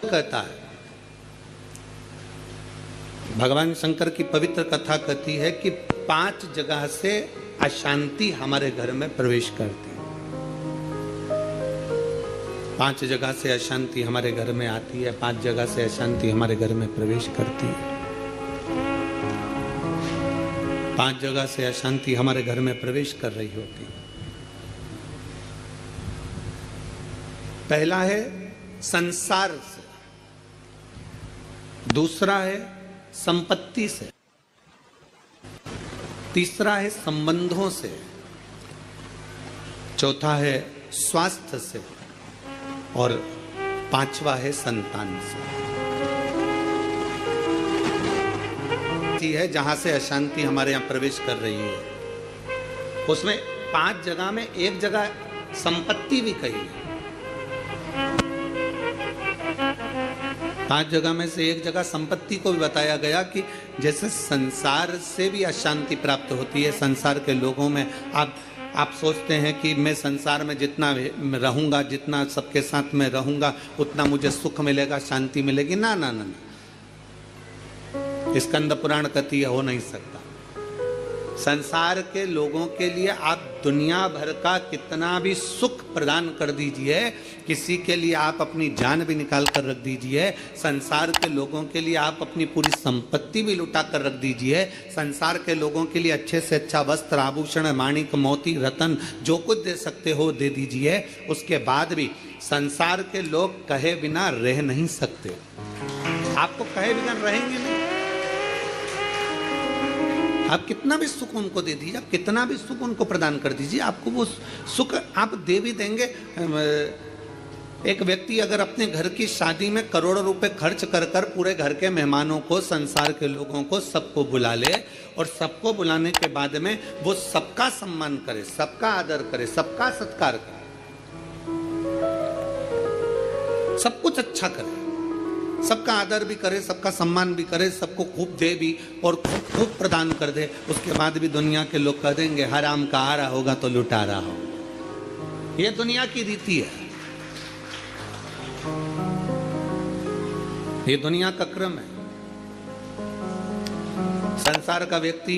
कहता है, भगवान शंकर की पवित्र कथा कहती है कि 5 जगह से अशांति हमारे घर में प्रवेश करती है। 5 जगह से अशांति हमारे घर में आती है, 5 जगह से अशांति हमारे घर में प्रवेश करती है। 5 जगह से अशांति हमारे घर में प्रवेश कर रही होती है। पहला है संसार से, दूसरा है संपत्ति से, तीसरा है संबंधों से, चौथा है स्वास्थ्य से और 5वां है संतान से। है जहां से अशांति हमारे यहां प्रवेश कर रही है, उसमें 5 जगह में एक जगह संपत्ति भी कही है। 5 जगह में से एक जगह संपत्ति को भी बताया गया कि जैसे संसार से भी अशांति प्राप्त होती है। संसार के लोगों में आप सोचते हैं कि मैं संसार में जितना रहूंगा, जितना सबके साथ में रहूंगा, उतना मुझे सुख मिलेगा, शांति मिलेगी। ना ना ना, स्कंद पुराण कहती है हो नहीं सकता। संसार के लोगों के लिए आप दुनिया भर का कितना भी सुख प्रदान कर दीजिए, किसी के लिए आप अपनी जान भी निकाल कर रख दीजिए, संसार के लोगों के लिए आप अपनी पूरी संपत्ति भी लुटा कर रख दीजिए, संसार के लोगों के लिए अच्छे से अच्छा वस्त्र, आभूषण, माणिक, मोती, रतन जो कुछ दे सकते हो दे दीजिए। उसके बाद भी संसार के लोग कहे बिना रह नहीं सकते। आपको कहे बिना रहेंगे नहीं। आप कितना भी सुख उनको दे दीजिए, आप कितना भी सुख उनको प्रदान कर दीजिए, आपको वो सुख आप दे भी देंगे। एक व्यक्ति अगर अपने घर की शादी में करोड़ों रुपए खर्च कर कर पूरे घर के मेहमानों को, संसार के लोगों को, सबको बुला ले और सबको बुलाने के बाद में वो सबका सम्मान करे, सबका आदर करे, सबका सत्कार करे, सब कुछ अच्छा करे, सबका आदर भी करे, सबका सम्मान भी करे, सबको खूब दे भी और खूब प्रदान कर दे, उसके बाद भी दुनिया के लोग कह देंगे हराम का आ रहा होगा तो लुटा रहा हो। ये दुनिया की रीति है, ये दुनिया का क्रम है। संसार का व्यक्ति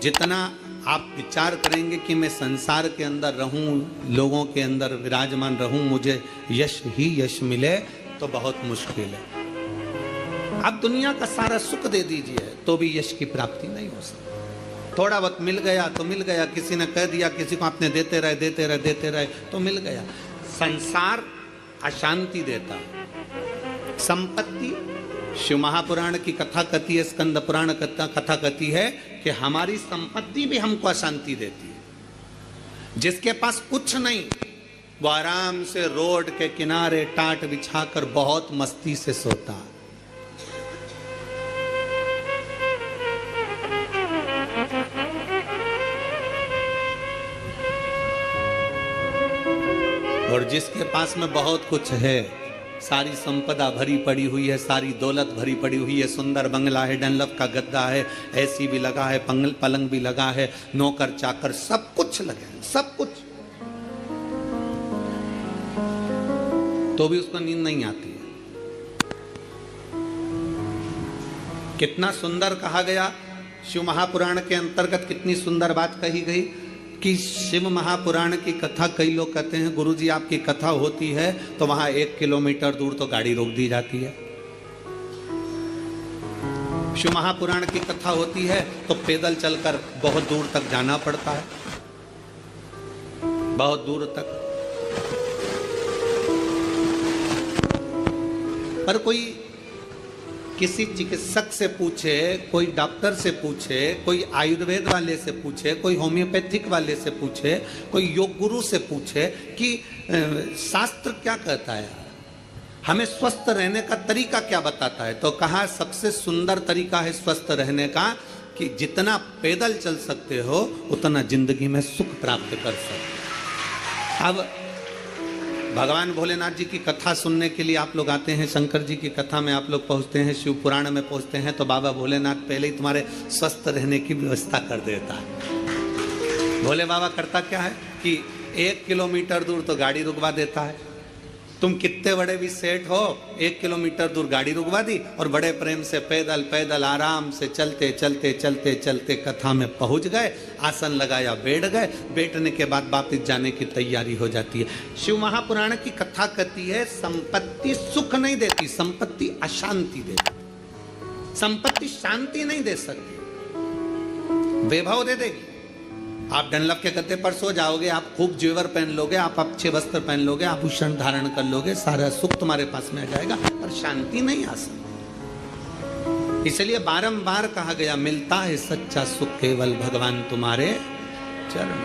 जितना आप विचार करेंगे कि मैं संसार के अंदर रहूं, लोगों के अंदर विराजमान रहूं, मुझे यश ही यश मिले, तो बहुत मुश्किल है। आप दुनिया का सारा सुख दे दीजिए तो भी यश की प्राप्ति नहीं हो सकती। थोड़ा वक्त मिल गया तो मिल गया, किसी ने कह दिया, किसी को आपने देते रहे देते रहे देते रहे तो मिल गया। संसार अशांति देता है। संपत्ति, शिव महापुराण की कथा कहती है, स्कंद पुराण कथा कहती है कि हमारी संपत्ति भी हमको अशांति देती है। जिसके पास कुछ नहीं वो आराम से रोड के किनारे टाट बिछाकर बहुत मस्ती से सोता है। और जिसके पास में बहुत कुछ है, सारी संपदा भरी पड़ी हुई है, सारी दौलत भरी पड़ी हुई है, सुंदर बंगला है, डनलप का गद्दा है, एसी भी लगा है, पलंग भी लगा है, नौकर चाकर सब कुछ लगे हैं, सब कुछ, तो भी उसको नींद नहीं आती है। कितना सुंदर कहा गया शिव महापुराण के अंतर्गत, कितनी सुंदर बात कही गई कि शिव महापुराण की कथा, कई लोग कहते हैं गुरुजी आपकी कथा होती है तो वहां 1 किलोमीटर दूर तो गाड़ी रोक दी जाती है। शिव महापुराण की कथा होती है तो पैदल चलकर बहुत दूर तक जाना पड़ता है, बहुत दूर तक। पर कोई किसी चिकित्सक से पूछे, कोई डॉक्टर से पूछे, कोई आयुर्वेद वाले से पूछे, कोई होम्योपैथिक वाले से पूछे, कोई योग गुरु से पूछे कि शास्त्र क्या कहता है, हमें स्वस्थ रहने का तरीका क्या बताता है, तो कहा सबसे सुंदर तरीका है स्वस्थ रहने का कि जितना पैदल चल सकते हो उतना जिंदगी में सुख प्राप्त कर सकते। अब भगवान भोलेनाथ जी की कथा सुनने के लिए आप लोग आते हैं, शंकर जी की कथा में आप लोग पहुंचते हैं, शिव पुराण में पहुंचते हैं, तो बाबा भोलेनाथ पहले ही तुम्हारे स्वस्थ रहने की व्यवस्था कर देता है। भोले बाबा करता क्या है कि 1 किलोमीटर दूर तो गाड़ी रुकवा देता है, तुम कितने बड़े भी सेठ हो, 1 किलोमीटर दूर गाड़ी रुकवा दी और बड़े प्रेम से पैदल पैदल आराम से चलते चलते चलते चलते कथा में पहुंच गए, आसन लगाया, बैठ गए, बैठने के बाद वापिस जाने की तैयारी हो जाती है। शिव महापुराण की कथा कहती है संपत्ति सुख नहीं देती, संपत्ति अशांति देती। संपत्ति शांति नहीं दे सकती, वैभव दे देगी। आप डनलप के गद्दे पर सो जाओगे, आप खूब जेवर पहन लोगे, आप अच्छे वस्त्र पहन लोगे, आभूषण धारण कर लोगे, सारा सुख तुम्हारे पास में आ जाएगा, पर शांति नहीं आ सकती। इसलिए बारंबार कहा गया, मिलता है सच्चा सुख केवल भगवान तुम्हारे चरण।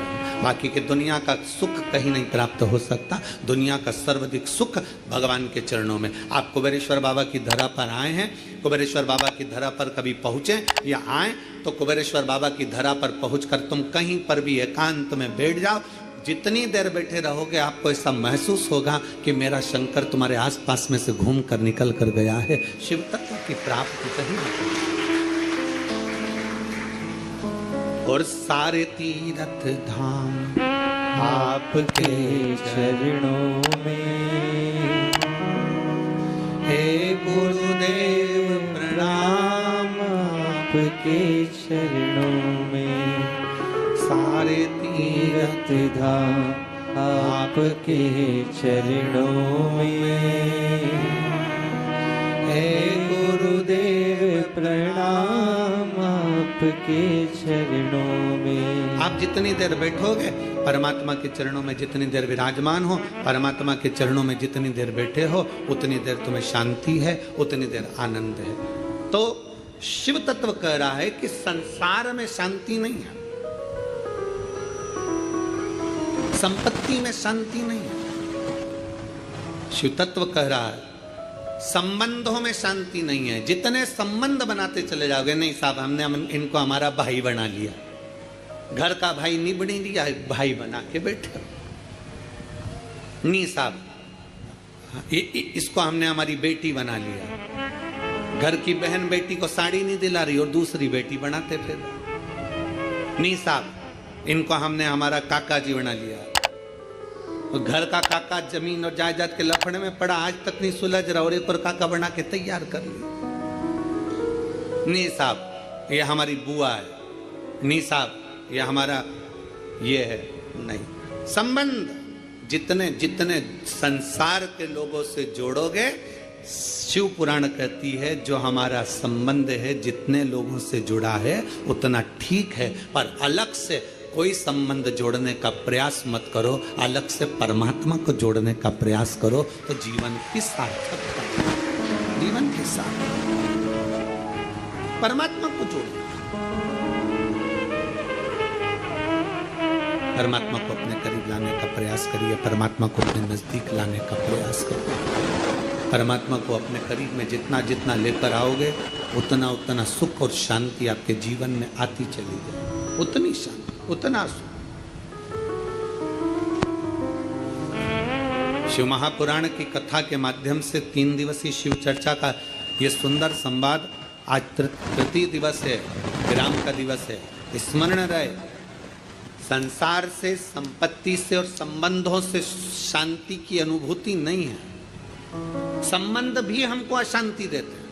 बाकी के दुनिया का सुख कहीं नहीं प्राप्त हो सकता। दुनिया का सर्वाधिक सुख भगवान के चरणों में। आप कुबेरेश्वर बाबा की धरा पर आए हैं, कुबेरेश्वर बाबा की धरा पर कभी पहुंचे या आए तो कुबेरेश्वर बाबा की धरा पर पहुंचकर तुम कहीं पर भी एकांत में बैठ जाओ। जितनी देर बैठे रहोगे आपको ऐसा महसूस होगा कि मेरा शंकर तुम्हारे आसपास में से घूम कर निकल कर गया है। शिव तत्व की प्राप्ति कहीं और सारे तीर्थ धाम आपके चरणों में। हे गुरुदेव प्रणाम आपके चरणों में। सारे तीर्थ धाम आपके चरणों में। हे गुरुदेव प्रणाम आपके चरणों में। आप जितनी देर बैठोगे परमात्मा के चरणों में, जितनी देर विराजमान हो परमात्मा के चरणों में, जितनी देर बैठे हो उतनी देर तुम्हें शांति है, उतनी देर आनंद है। तो शिव तत्व कह रहा है कि संसार में शांति नहीं है, संपत्ति में शांति नहीं है। शिव तत्व कह रहा है संबंधों में शांति नहीं है। जितने संबंध बनाते चले जाओगे, नहीं साहब हमने इनको हमारा भाई बना लिया, घर का भाई नहीं बनी लिया, भाई बना के बैठे। नहीं साहब इसको हमने हमारी बेटी बना लिया, घर की बहन बेटी को साड़ी नहीं दिला रही और दूसरी बेटी बनाते फिर। नहीं साहब इनको हमने हमारा काका जी बना लिया, घर का काका जमीन और जायदाद के लफड़े में पड़ा, आज तक नहीं सुलझ रहा और एक और काका बना के तैयार कर लिया। नहीं साहब ये हमारी बुआ है, नहीं साहब ये हमारा ये है। नहीं, संबंध जितने जितने संसार के लोगों से जोड़ोगे, शिव पुराण कहती है जो हमारा संबंध है जितने लोगों से जुड़ा है उतना ठीक है, पर अलग से कोई संबंध जोड़ने का प्रयास मत करो। अलग से परमात्मा को जोड़ने का प्रयास करो तो जीवन की सार्थकता, जीवन के साथ परमात्मा को जोड़ो। परमात्मा को अपने करीब लाने का प्रयास करिए, परमात्मा को अपने नजदीक लाने का प्रयास करिए। परमात्मा को अपने करीब में जितना जितना लेकर आओगे उतना उतना सुख और शांति आपके जीवन में आती चली जाए। उतनी शांति, उतना सुख। शिव महापुराण की कथा के माध्यम से 3 दिवसीय शिव चर्चा का ये सुंदर संवाद, आज तृतीय दिवस है, विराम का दिवस है। स्मरण रहे, संसार से, संपत्ति से और संबंधों से शांति की अनुभूति नहीं है। संबंध भी हमको अशांति देते हैं।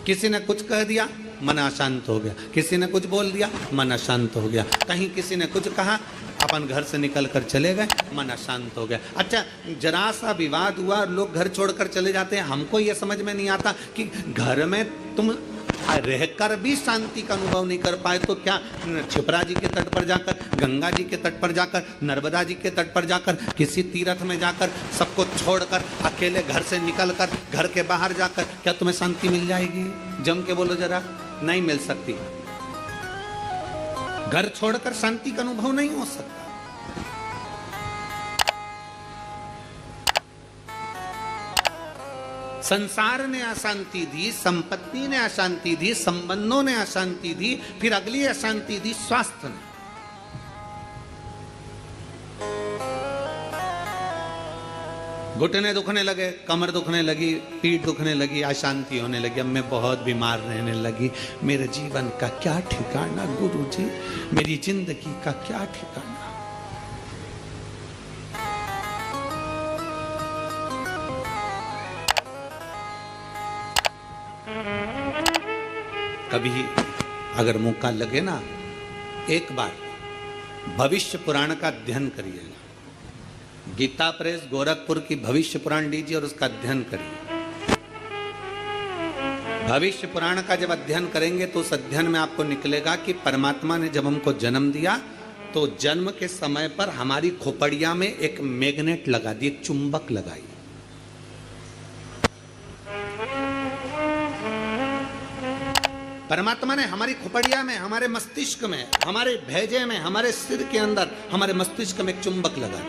किसी ने कुछ कह दिया, मन अशांत हो गया, किसी ने कुछ बोल दिया, मन अशांत हो गया, कहीं किसी ने कुछ कहा, अपन घर से निकल कर चले गए, मन अशांत हो गया। अच्छा, जरा सा विवाद हुआ और लोग घर छोड़कर चले जाते हैं। हमको ये समझ में नहीं आता कि घर में तुम रहकर भी शांति का अनुभव नहीं कर पाए तो क्या क्षिप्रा जी के तट पर जाकर, गंगा जी के तट पर जाकर, नर्मदा जी के तट पर जाकर, किसी तीर्थ में जाकर, सबको छोड़कर, अकेले घर से निकलकर, घर के बाहर जाकर क्या तुम्हें शांति मिल जाएगी? जम के बोलो जरा, नहीं मिल सकती। घर छोड़कर शांति का अनुभव नहीं हो सकता। संसार ने अशांति दी, संपत्ति ने अशांति दी, संबंधों ने अशांति दी, फिर अगली अशांति दी स्वास्थ्य ने। घुटने दुखने लगे, कमर दुखने लगी, पीठ दुखने लगी, अशांति होने लगी, अब मैं बहुत बीमार रहने लगी, मेरे जीवन का क्या ठिकाना गुरुजी, मेरी जिंदगी का क्या ठिकाना। कभी अगर मौका लगे ना, एक बार भविष्य पुराण का अध्ययन करिएगा। गीता प्रेस गोरखपुर की भविष्य पुराण लीजिए और उसका अध्ययन करिए। भविष्य पुराण का जब अध्ययन करेंगे तो उस अध्ययन में आपको निकलेगा कि परमात्मा ने जब हमको जन्म दिया तो जन्म के समय पर हमारी खोपड़िया में एक मैग्नेट लगा दी, एक चुंबक लगाई। परमात्मा ने हमारी खोपड़िया में, हमारे मस्तिष्क में, हमारे भेजे में, हमारे सिर के अंदर, हमारे मस्तिष्क में एक चुंबक लगा।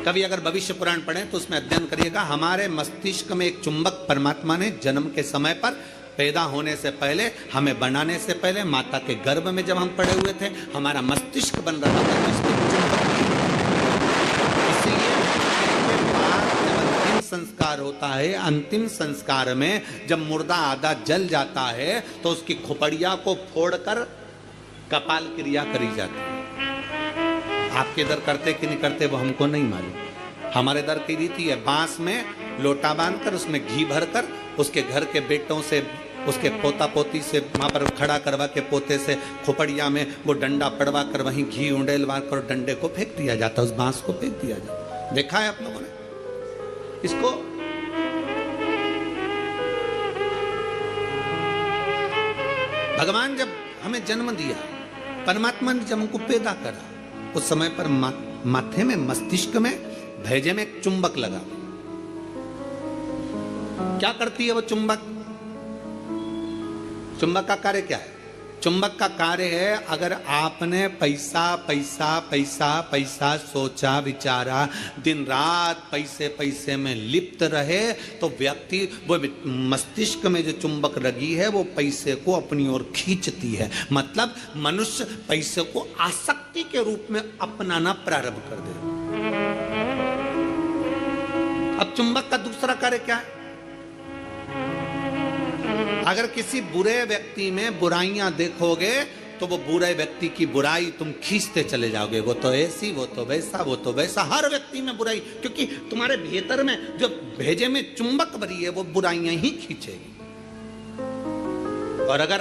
कभी अगर भविष्य पुराण पढ़ें तो उसमें अध्ययन करिएगा, हमारे मस्तिष्क में एक चुंबक परमात्मा ने जन्म के समय पर, पैदा होने से पहले, हमें बनाने से पहले, माता के गर्भ में जब हम पड़े हुए थे, हमारा मस्तिष्क बन रहा था, इसलिए अंतिम संस्कार होता है, अंतिम संस्कार में जब मुर्दा आधा जल जाता है तो उसकी खोपड़िया को फोड़कर कपाल क्रिया करी जाती है। आपके इधर करते कि नहीं करते वो हमको नहीं मालूम। हमारे इधर की रीति है, बांस में लोटा बांधकर उसमें घी भरकर उसके घर के बेटों से, उसके पोता पोती से वहां पर खड़ा करवा के पोते से खोपड़िया में वो डंडा पड़वा कर वहीं घी उंडेलवा कर डंडे को फेंक दिया जाता, उस बांस को फेंक दिया जाता। देखा है आप लोगों ने इसको? भगवान जब हमें जन्म दिया, परमात्मा ने जब हमको पैदा करा, उस समय पर माथे में, मस्तिष्क में, भेजे में एक चुंबक लगा। क्या करती है वो चुंबक? चुंबक का कार्य क्या है? चुंबक का कार्य है, अगर आपने पैसा पैसा पैसा पैसा सोचा विचारा, दिन रात पैसे पैसे में लिप्त रहे, तो व्यक्ति वो मस्तिष्क में जो चुंबक लगी है वो पैसे को अपनी ओर खींचती है। मतलब मनुष्य पैसे को आसक्ति के रूप में अपनाना प्रारंभ कर दे। अब चुंबक का दूसरा कार्य क्या है? अगर किसी बुरे व्यक्ति में बुराइयां देखोगे तो वो बुरे व्यक्ति की बुराई तुम खींचते चले जाओगे। वो तो ऐसी, वो तो वैसा, वो तो वैसा, हर व्यक्ति में बुराई, क्योंकि तुम्हारे भीतर में जो भेजे में चुंबक भरी है वो बुराइयां ही खींचेगी। और अगर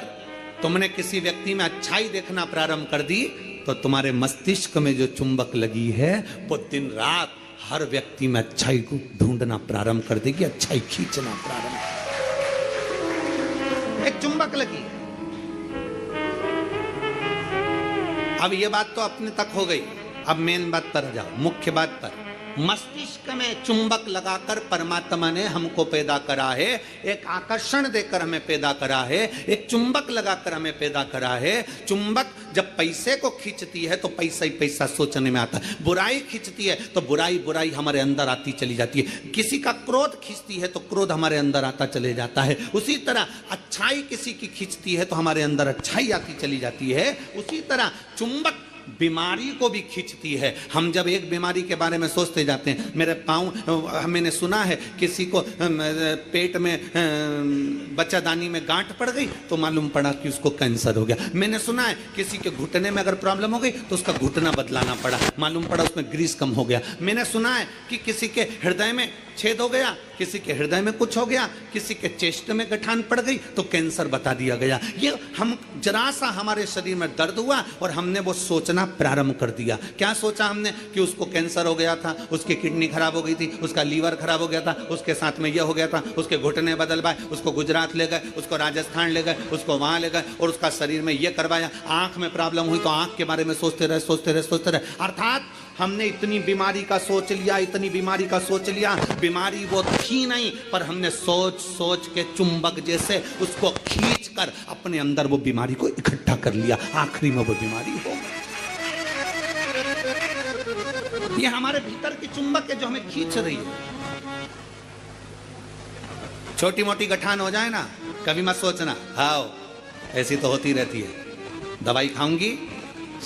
तुमने किसी व्यक्ति में अच्छाई देखना प्रारंभ कर दी तो तुम्हारे मस्तिष्क में जो चुंबक लगी है वो दिन रात हर व्यक्ति में अच्छाई को ढूंढना प्रारंभ कर देगी, अच्छाई खींचना प्रारंभ। एक चुंबक लगी। अब ये बात तो अपने तक हो गई, अब मेन बात पर जाओ, मुख्य बात पर। मस्तिष्क में चुंबक लगाकर परमात्मा ने हमको पैदा करा है, एक आकर्षण देकर हमें पैदा करा है, एक चुंबक लगाकर हमें पैदा करा है। चुंबक जब पैसे को खींचती है तो पैसा ही पैसा सोचने में आता है, बुराई खींचती है तो बुराई बुराई हमारे अंदर आती चली जाती है, किसी का क्रोध खींचती है तो क्रोध हमारे अंदर आता चले जाता है। उसी तरह अच्छाई किसी की खींचती है तो हमारे अंदर अच्छाई आती चली जाती है। उसी तरह चुंबक बीमारी को भी खींचती है। हम जब एक बीमारी के बारे में सोचते जाते हैं, मेरे पाँव, मैंने सुना है किसी को पेट में बच्चादानी में गांठ पड़ गई तो मालूम पड़ा कि उसको कैंसर हो गया। मैंने सुना है किसी के घुटने में अगर प्रॉब्लम हो गई तो उसका घुटना बदलाना पड़ा, मालूम पड़ा उसमें ग्रीस कम हो गया। मैंने सुना है कि किसी के हृदय में छेद हो गया, किसी के हृदय में कुछ हो गया, किसी के चेस्ट में गठान पड़ गई तो कैंसर बता दिया गया। ये हम जरा सा हमारे शरीर में दर्द हुआ और हमने वो सोचना प्रारंभ कर दिया। क्या सोचा हमने? कि उसको कैंसर हो गया था, उसकी किडनी खराब हो गई थी, उसका लीवर खराब हो गया था, उसके साथ में ये हो गया था, उसके घुटने बदलवाए, उसको गुजरात ले गए, उसको राजस्थान ले गए, उसको वहां ले गए और उसका शरीर में ये करवाया। आंख में प्रॉब्लम हुई तो आंख के बारे में सोचते रहे, सोचते रहे, सोचते रहे। अर्थात हमने इतनी बीमारी का सोच लिया, इतनी बीमारी का सोच लिया, बीमारी वो थी नहीं, पर हमने सोच सोच के चुंबक जैसे उसको खींचकर अपने अंदर वो बीमारी को इकट्ठा कर लिया, आखिरी में वो बीमारी हो गई। ये हमारे भीतर की चुंबक है जो हमें खींच रही है। छोटी मोटी गठान हो जाए ना, कभी मत सोचना हाँ ऐसी तो होती रहती है। दवाई खाऊंगी,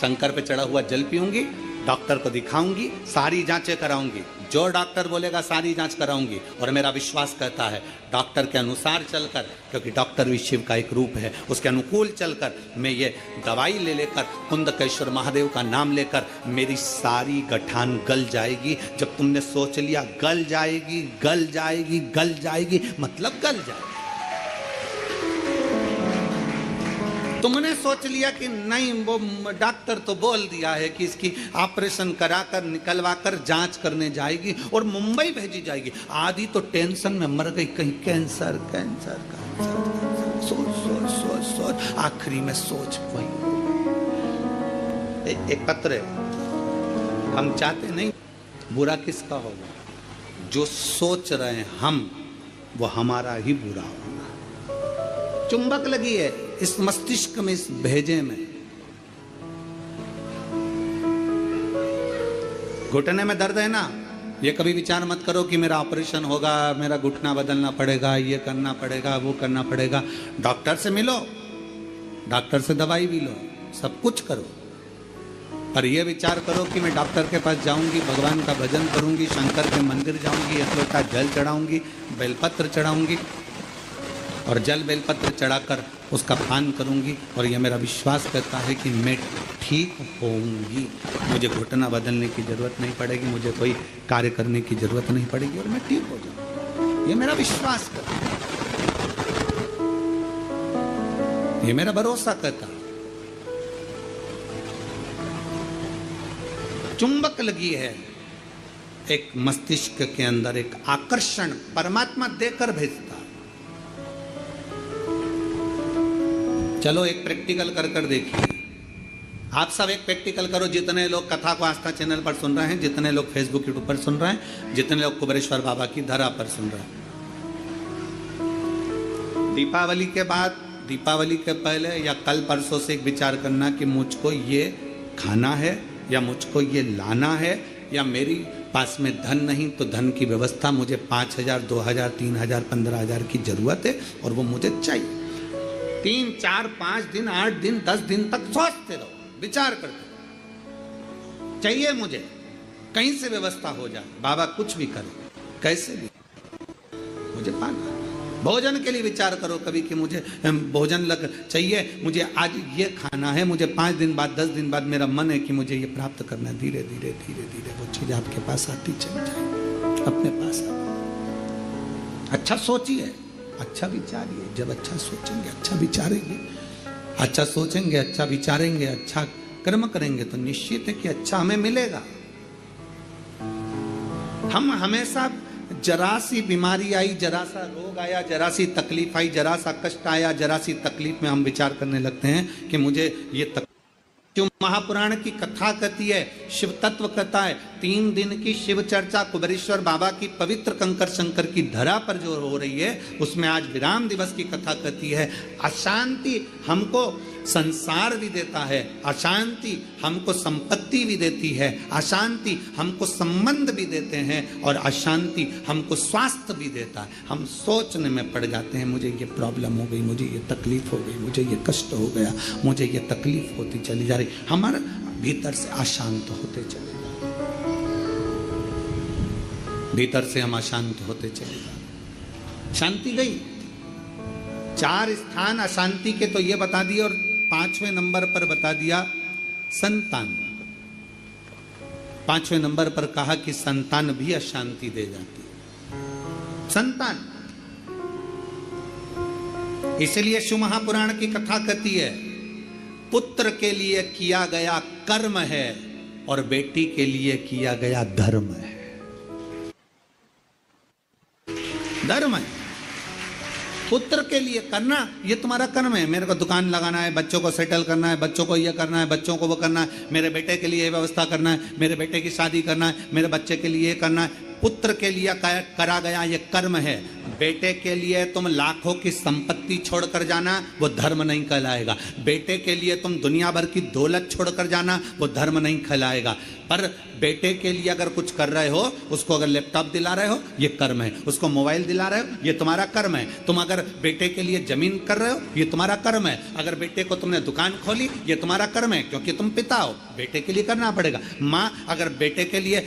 शंकर पे चढ़ा हुआ जल पीऊंगी, डॉक्टर को दिखाऊंगी, सारी जांचें कराऊंगी, जो डॉक्टर बोलेगा सारी जांच कराऊंगी। और मेरा विश्वास कहता है डॉक्टर के अनुसार चलकर, क्योंकि डॉक्टर भी शिव का एक रूप है, उसके अनुकूल चलकर मैं ये दवाई ले लेकर, कुंदकेश्वर महादेव का नाम लेकर, मेरी सारी गठान गल जाएगी। जब तुमने सोच लिया गल जाएगी, गल जाएगी, गल जाएगी, मतलब गल जाएगी। तुमने सोच लिया कि नहीं, वो डॉक्टर तो बोल दिया है कि इसकी ऑपरेशन कराकर निकलवाकर जांच करने जाएगी और मुंबई भेजी जाएगी। आधी तो टेंशन में मर गई, कहीं कैंसर कैंसर कैंसर, सोच सोच सोच सोच, आखिरी में सोच वही। एक पत्र है, हम चाहते नहीं, बुरा किसका होगा? जो सोच रहे हैं हम, वो हमारा ही बुरा होगा। चुंबक लगी है इस मस्तिष्क में, इस भेजे में। घुटने में दर्द है ना, ये कभी विचार मत करो कि मेरा ऑपरेशन होगा, मेरा घुटना बदलना पड़ेगा, ये करना पड़ेगा, वो करना पड़ेगा। डॉक्टर से मिलो, डॉक्टर से दवाई भी लो, सब कुछ करो, पर यह विचार करो कि मैं डॉक्टर के पास जाऊंगी, भगवान का भजन करूंगी, शंकर के मंदिर जाऊंगी, एक लोटा जल चढ़ाऊंगी, बेलपत्र चढ़ाऊंगी और जल बेलपत्र चढ़ाकर उसका पान करूंगी, और यह मेरा विश्वास करता है कि मैं ठीक होऊंगी, मुझे घुटना बदलने की जरूरत नहीं पड़ेगी, मुझे कोई कार्य करने की जरूरत नहीं पड़ेगी और मैं ठीक हो जाऊंगी। ये मेरा विश्वास करता है, ये मेरा भरोसा करता है। चुंबक लगी है एक मस्तिष्क के अंदर, एक आकर्षण परमात्मा देकर भेजता। चलो एक प्रैक्टिकल कर कर देखिए। आप सब एक प्रैक्टिकल करो, जितने लोग कथा को आस्था चैनल पर सुन रहे हैं, जितने लोग फेसबुक यूट्यूब पर सुन रहे हैं, जितने लोग कुबेरेश्वर बाबा की धरा पर सुन रहे हैं। दीपावली के बाद, दीपावली के पहले या कल परसों से एक विचार करना कि मुझको ये खाना है या मुझको ये लाना है, या मेरी पास में धन नहीं तो धन की व्यवस्था, मुझे 5,000 2,000 3,000 15,000 की जरूरत है और वो मुझे चाहिए। 3 4 5 दिन 8 दिन 10 दिन तक सोचते रहो, विचार करते रहो, चाहिए मुझे, कहीं से व्यवस्था हो जाए, बाबा कुछ भी करे, कैसे भी मुझे पाना। भोजन के लिए विचार करो कभी कि मुझे भोजन लग चाहिए, मुझे आज ये खाना है, मुझे 5 दिन बाद 10 दिन बाद मेरा मन है कि मुझे ये प्राप्त करना है। धीरे धीरे धीरे धीरे वो चीज आपके पास आती चली जाए, अपने पास आती। अच्छा सोचिए, अच्छा विचारिए। जब अच्छा सोचेंगे, अच्छा विचारेंगे, अच्छा सोचेंगे, अच्छा विचारेंगे, अच्छा कर्म करेंगे तो निश्चित है कि अच्छा हमें मिलेगा। हम हमेशा जरा सी बीमारी आई, जरा सा रोग आया, जरा सी तकलीफ आई, जरा सा कष्ट आया, जरा सी तकलीफ में हम विचार करने लगते हैं कि मुझे ये तकलीफ। जो महापुराण की कथा कहती है, शिव तत्व कहता है, 3 दिन की शिव चर्चा कुबेरेश्वर बाबा की पवित्र कंकर शंकर की धरा पर जो हो रही है, उसमें आज विराम दिवस की कथा कहती है। अशांति हमको संसार भी देता है, अशांति हमको संपत्ति भी देती है, अशांति हमको संबंध भी देते हैं और अशांति हमको स्वास्थ्य भी देता है। हम सोचने में पड़ जाते हैं, मुझे ये प्रॉब्लम हो गई, मुझे ये तकलीफ हो गई, मुझे ये कष्ट हो गया, मुझे ये तकलीफ होती चली जा रही, हमारे भीतर से अशांत होते चले जा रहे, भीतर से हम अशांत होते चले जा रहे। शांति गई। 4 स्थान अशांति के तो ये बता दिए, और 5वें नंबर पर बता दिया संतान। 5वें नंबर पर कहा कि संतान भी अशांति दे जाती है। संतान, इसलिए शिव महापुराण की कथा कहती है, पुत्र के लिए किया गया कर्म है और बेटी के लिए किया गया धर्म है। धर्म है, पुत्र के लिए करना ये तुम्हारा कर्म है। मेरे को दुकान लगाना है, बच्चों को सेटल करना है, बच्चों को ये करना है, बच्चों को वो करना है, मेरे बेटे के लिए ये व्यवस्था करना है, मेरे बेटे की शादी करना है, मेरे बच्चे के लिए ये करना है। पुत्र के लिए करा गया ये कर्म है। बेटे के लिए तुम लाखों की संपत्ति छोड़कर जाना, वो धर्म नहीं कहलाएगा। बेटे के लिए तुम दुनिया भर की दौलत छोड़कर जाना, वो धर्म नहीं कहलाएगा। पर बेटे के लिए अगर कुछ कर रहे हो, उसको अगर लैपटॉप दिला रहे हो, ये कर्म है। उसको मोबाइल दिला रहे हो, ये तुम्हारा कर्म है। तुम अगर बेटे के लिए जमीन कर रहे हो, ये तुम्हारा कर्म है। अगर बेटे को तुमने दुकान खोली, ये तुम्हारा कर्म है, क्योंकि तुम पिता हो, बेटे के लिए करना पड़ेगा। माँ अगर बेटे के लिए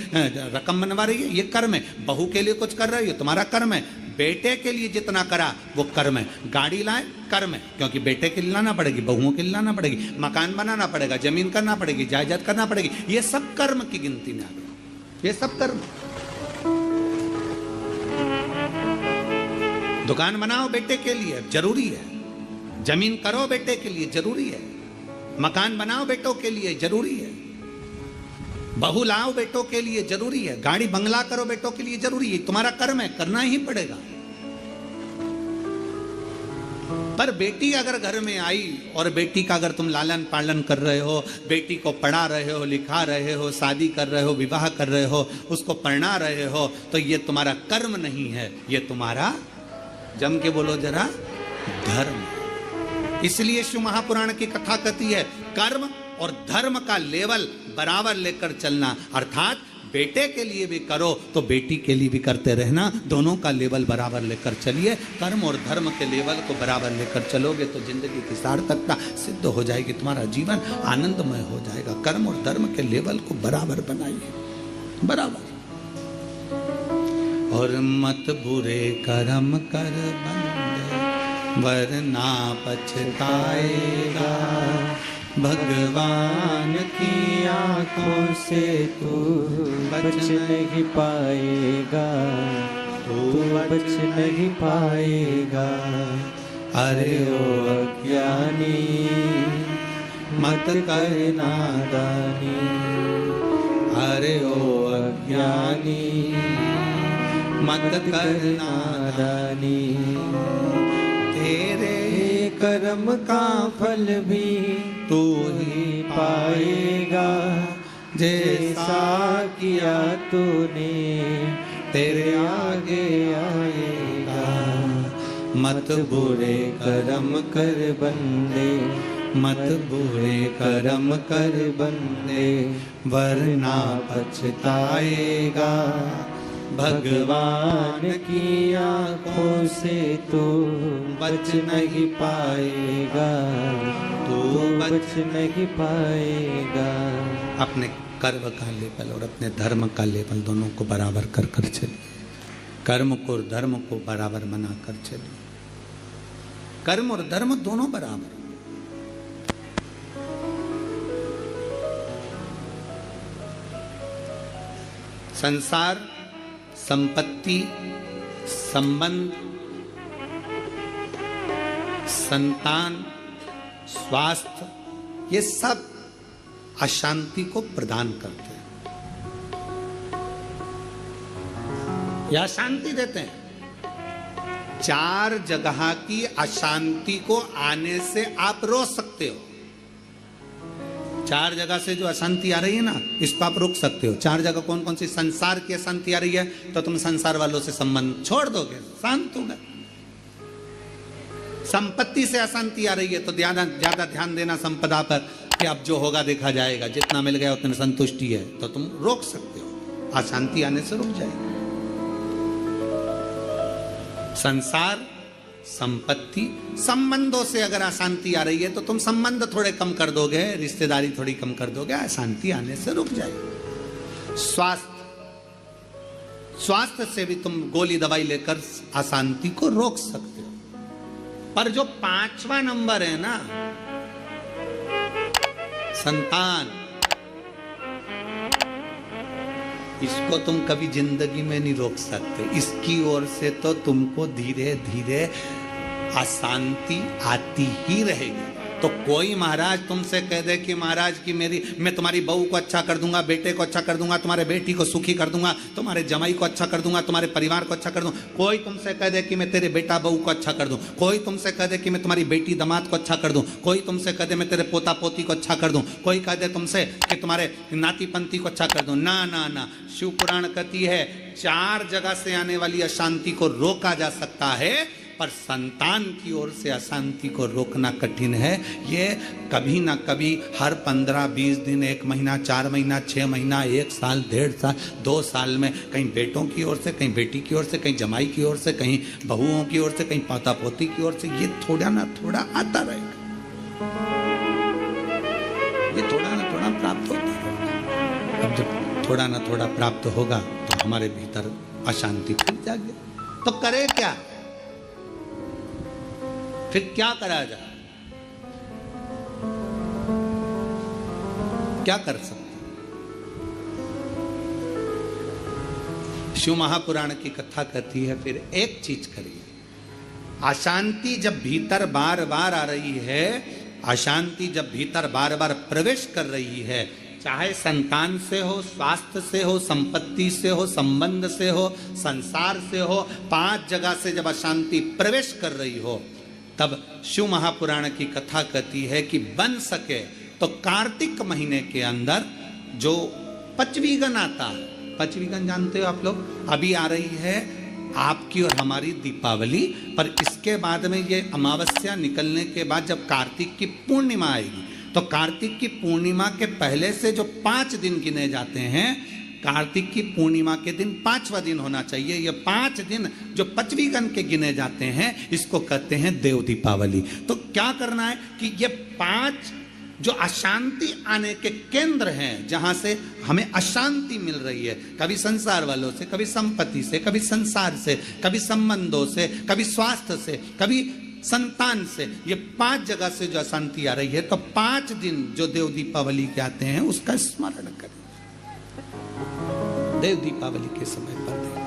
रकम बनवा रही है, ये कर्म है। बहू के लिए कुछ कर रहे हो, ये तुम्हारा कर्म है। बेटे के लिए जितना करा वो कर्म है। गाड़ी लाए, कर्म है, क्योंकि बेटे के लिए लाना पड़ेगी, बहुओं के लिए लाना पड़ेगी, मकान बनाना पड़ेगा, जमीन करना पड़ेगी, जायदाद करना पड़ेगी। ये सब कर्म की गिनती में आ गया, ये सब कर्म। दुकान बनाओ बेटे के लिए, जरूरी है। जमीन करो बेटे के लिए जरूरी है, मकान बनाओ बेटों के लिए जरूरी है, बहू लाओ बेटों के लिए जरूरी है, गाड़ी बंगला करो बेटों के लिए जरूरी है। तुम्हारा कर्म है, करना ही पड़ेगा। पर बेटी अगर घर में आई और बेटी का अगर तुम लालन पालन कर रहे हो, बेटी को पढ़ा रहे हो, लिखा रहे हो, शादी कर रहे हो, विवाह कर रहे हो, उसको पढ़ा रहे हो, तो ये तुम्हारा कर्म नहीं है, ये तुम्हारा, जम के बोलो जरा, धर्म। इसलिए शिव महापुराण की कथा कहती है कर्म और धर्म का लेवल बराबर लेकर चलना, अर्थात बेटे के लिए भी करो तो बेटी के लिए भी करते रहना, दोनों का लेवल बराबर लेकर चलिए। कर्म और धर्म के लेवल को बराबर लेकर चलोगे तो जिंदगी की सार्थकता सिद्ध हो जाएगी, तुम्हारा जीवन आनंदमय हो जाएगा। कर्म और धर्म के लेवल को बराबर बनाइए, बराबर। और मत बुरे कर्म कर बंदे, वरना पछताएगा, भगवान की आंखों से तू बच नहीं पाएगा, तू बच नहीं पाएगा। अरे ओ अज्ञानी मत कर नादानी, अरे ओ अज्ञानी मत कर नादानी। तेरे कर्म का फल भी तू ही पाएगा, जैसा किया तूने तेरे आगे आएगा। मत बुरे कर्म कर बंदे, मत बुरे कर्म कर बंदे, वरना पछताएगा, भगवान की आंखों से तू बच नहीं पाएगा, तू बच नहीं पाएगा। अपने कर्म का लेवल और अपने धर्म का लेवल दोनों को बराबर कर कर चलिए, कर्म को और धर्म को बराबर बना कर चलिए। कर्म और धर्म दोनों बराबर। संसार, संपत्ति, संबंध, संतान, स्वास्थ्य, ये सब अशांति को प्रदान करते हैं या अशांति देते हैं। चार जगह की अशांति को आने से आप रोक सकते हो। चार जगह से जो अशांति आ रही है ना, इसको आप रोक सकते हो। चार जगह कौन कौन सी? संसार की अशांति आ रही है तो तुम संसार वालों से संबंध छोड़ दोगे, शांत हो गए। संपत्ति से अशांति आ रही है तो ज्यादा ध्यान देना संपदा पर कि अब जो होगा देखा जाएगा, जितना मिल गया उतनी संतुष्टि है, तो तुम रोक सकते हो, अशांति आने से रुक जाएगी। संसार, संपत्ति, संबंधों से अगर अशांति आ रही है तो तुम संबंध थोड़े कम कर दोगे, रिश्तेदारी थोड़ी कम कर दोगे, अशांति आने से रुक जाएगी। स्वास्थ्य, स्वास्थ्य से भी तुम गोली दवाई लेकर अशांति को रोक सकते हो। पर जो पांचवा नंबर है ना, संतान, इसको तुम कभी जिंदगी में नहीं रोक सकते। इसकी ओर से तो तुमको धीरे धीरे अशांति आती ही रहेगी। तो कोई महाराज तुमसे कह दे कि महाराज की मैं तुम्हारी बहू को अच्छा कर दूंगा, बेटे को अच्छा कर दूंगा, तुम्हारे बेटी को सुखी कर दूंगा, तुम्हारे जमाई को अच्छा कर दूंगा, तुम्हारे परिवार को अच्छा कर दूंगा। कोई तुमसे कह दे कि मैं तेरे बेटा बहू को अच्छा कर दूं, कोई तुमसे कह दे कि मैं तुम्हारी बेटी दामाद को अच्छा कर दूं, कोई तुमसे कह दे मैं तेरे पोता पोती को अच्छा कर दूं, कोई कह दे तुमसे कि तुम्हारे नाती पंती को अच्छा कर दूं। ना ना ना, शिव पुराण कहती है चार जगह से आने वाली अशांति को रोका जा सकता है, पर संतान की ओर से अशांति को रोकना कठिन है। ये कभी ना कभी हर 15-20 दिन, 1 महीना, 4 महीना, 6 महीना, 1 साल, 1.5 साल, 2 साल में कहीं बेटों की ओर से, कहीं बेटी की ओर से, कहीं जमाई की ओर से, कहीं बहुओं की ओर से, कहीं पोता पोती की ओर से, ये थोड़ा ना थोड़ा आता रहेगा, ये थोड़ा ना थोड़ा प्राप्त होता रहेगा। अब जब थोड़ा ना थोड़ा प्राप्त होगा तो हमारे भीतर अशांति फिर जागे, तो करे क्या? फिर क्या करा जाए? क्या कर सकते? शिव महापुराण की कथा कहती है फिर एक चीज करिए, अशांति जब भीतर बार बार आ रही है, अशांति जब भीतर बार बार प्रवेश कर रही है, चाहे संतान से हो, स्वास्थ्य से हो, संपत्ति से हो, संबंध से हो, संसार से हो, 5 जगह से जब अशांति प्रवेश कर रही हो, तब शिव महापुराण की कथा कहती है कि बन सके तो कार्तिक महीने के अंदर जो पचवीगन आता है, पचवीगन जानते हो आप लोग, अभी आ रही है आपकी और हमारी दीपावली, पर इसके बाद में ये अमावस्या निकलने के बाद जब कार्तिक की पूर्णिमा आएगी, तो कार्तिक की पूर्णिमा के पहले से जो 5 दिन गिने जाते हैं, कार्तिक की पूर्णिमा के दिन 5वां दिन होना चाहिए। ये 5 दिन जो पचवीगन के गिने जाते हैं, इसको कहते हैं देव दीपावली। तो क्या करना है कि ये 5 जो अशांति आने के केंद्र हैं, जहां से हमें अशांति मिल रही है, कभी संसार वालों से, कभी संपत्ति से, कभी संसार से, कभी संबंधों से, कभी स्वास्थ्य से, कभी संतान से, ये 5 जगह से जो अशांति आ रही है, तो 5 दिन जो देव दीपावली के आते हैं उसका स्मरण करें। देव दीपावली के समय पर